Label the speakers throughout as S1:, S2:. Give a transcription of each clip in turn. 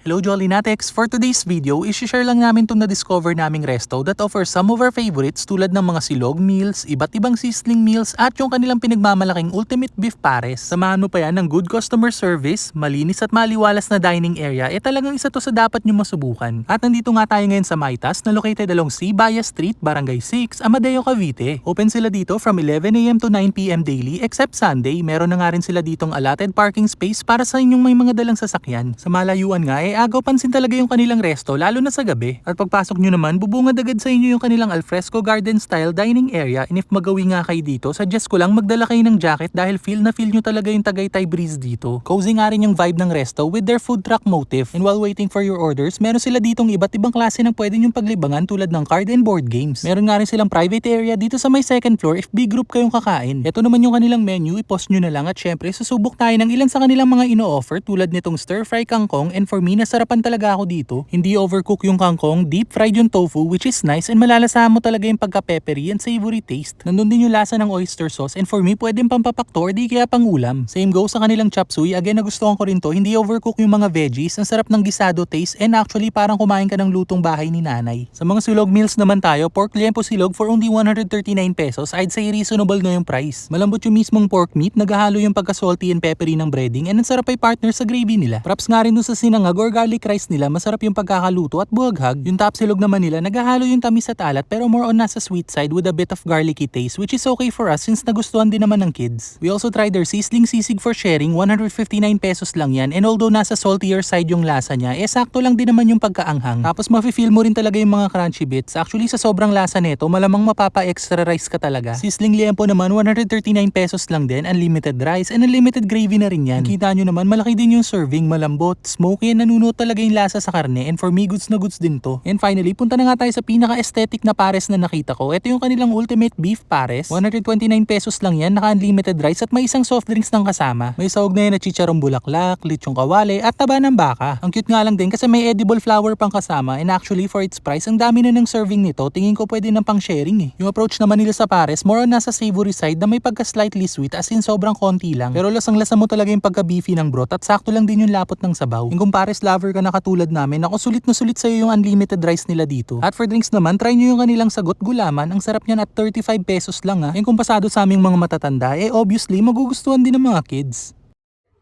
S1: Hello Jollinatics! For today's video, isi-share lang namin itong na-discover naming resto that offers some of our favorites tulad ng mga silog meals, iba't ibang sizzling meals at yung kanilang pinagmamalaking ultimate beef pares. Samahan mo pa yan ng good customer service, malinis at maliwalas na dining area, talagang isa to sa dapat nyo masubukan. At nandito nga tayo ngayon sa Maitas na located along Sibaya Street, Barangay 6, Amadeo, Cavite. Open sila dito from 11 AM to 9 PM daily except Sunday. Meron na nga rin sila ditong allotted parking space para sa inyong may mga dalang sasakyan. Sa malayuan nga agaw pansin talaga yung kanilang resto lalo na sa gabi. At pagpasok nyo naman, bubungad agad sa inyo yung kanilang alfresco garden style dining area, and if magawi nga kayo dito, suggest ko lang magdala kayo ng jacket dahil feel na feel nyo talaga yung Tagaytay breeze dito. Cozy nga rin yung vibe ng resto with their food truck motif, and while waiting for your orders, meron sila ditong iba't ibang klase ng pwede nyong paglibangan tulad ng card and board games. Meron nga rin silang private area dito sa may second floor if big group kayong kakain. Ito naman yung kanilang menu, i-post nyo na lang at syempre susubok tayo ng ilan sa kanilang mga ino-offer tulad nitong stir fry kangkong, and for me nasarapan talaga ako dito. Hindi overcook yung kangkong, deep fried yung tofu which is nice, and malalasahan mo talaga yung pagka-peppery and savory taste. Nandun din yung lasa ng oyster sauce, and for me pwedeng pampapakto or di kaya pangulam. Same goes sa kanilang chop suey. Again, nagustuhan ko rin to. Hindi overcook yung mga veggies. Ang sarap ng gisado taste, and actually parang kumain ka ng lutong bahay ni nanay. Sa mga silog meals naman tayo, pork liempo silog for only 139 pesos. I'd say reasonable na yung price. Malambot yung mismong pork meat, naghahalo yung pagka-salty and peppery ng breading, and ang sarap ay partner sa gravy nila. Props nga rin dun sa sinangag or garlic rice nila, masarap yung pagkakaluto at buhaghag. Yung top silog naman nila, naghahalo yung tamis at alat pero more on nasa sweet side with a bit of garlicky taste, which is okay for us since nagustuhan din naman ng kids. We also tried their sizzling sisig for sharing, 159 pesos lang yan, and although nasa saltier side yung lasa niya, sakto lang din naman yung pagkaanghang. Tapos mafe-feel mo rin talaga yung mga crunchy bits. Actually sa sobrang lasa nito, malamang mapapa-extra rice ka talaga. Sizzling liempo naman, 139 pesos lang din, unlimited rice and unlimited gravy na rin yan. Kita nyo naman, malaki din yung serving, malambot, smoky, and nanunuot talaga yung lasa sa karne, and for me, goods na goods din to. And finally, punta na nga tayo sa pinaka-aesthetic na pares na nakita ko. Ito yung kanilang ultimate beef pares. 129 pesos lang yan, naka-unlimited rice at may isang soft drinks ng kasama. May sahog na yan na chicharong bulaklak, lechong kawale, at taba ng baka. Ang cute nga lang din kasi may edible flower pang kasama, and actually for its price, ang dami na ng serving nito. Tingin ko pwede ng pang sharing eh. Yung approach naman nila sa pares, more on nasa savory side na may pagka-slightly sweet, as in sobrang konti lang. Pero lasang-lasa mo talaga yung pagka-beefy ng broth at sakto lang din yung lapot ng sabaw. Yung kung pares lover ka na katulad namin, ako sulit na sulit sa'yo yung unlimited rice nila dito. At for drinks naman, try nyo yung kanilang sagot gulaman. Ang sarap niyan at 35 pesos lang ha. Yung kung pasado sa aming mga matatanda, obviously magugustuhan din ng mga kids.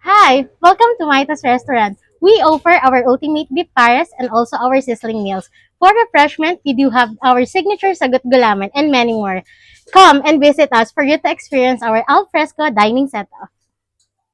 S2: Hi! Welcome to Maitas Restaurant. We offer our ultimate beef pares and also our sizzling meals. For refreshment, we do have our signature sagot gulaman and many more. Come and visit us for you to experience our alfresco dining setup.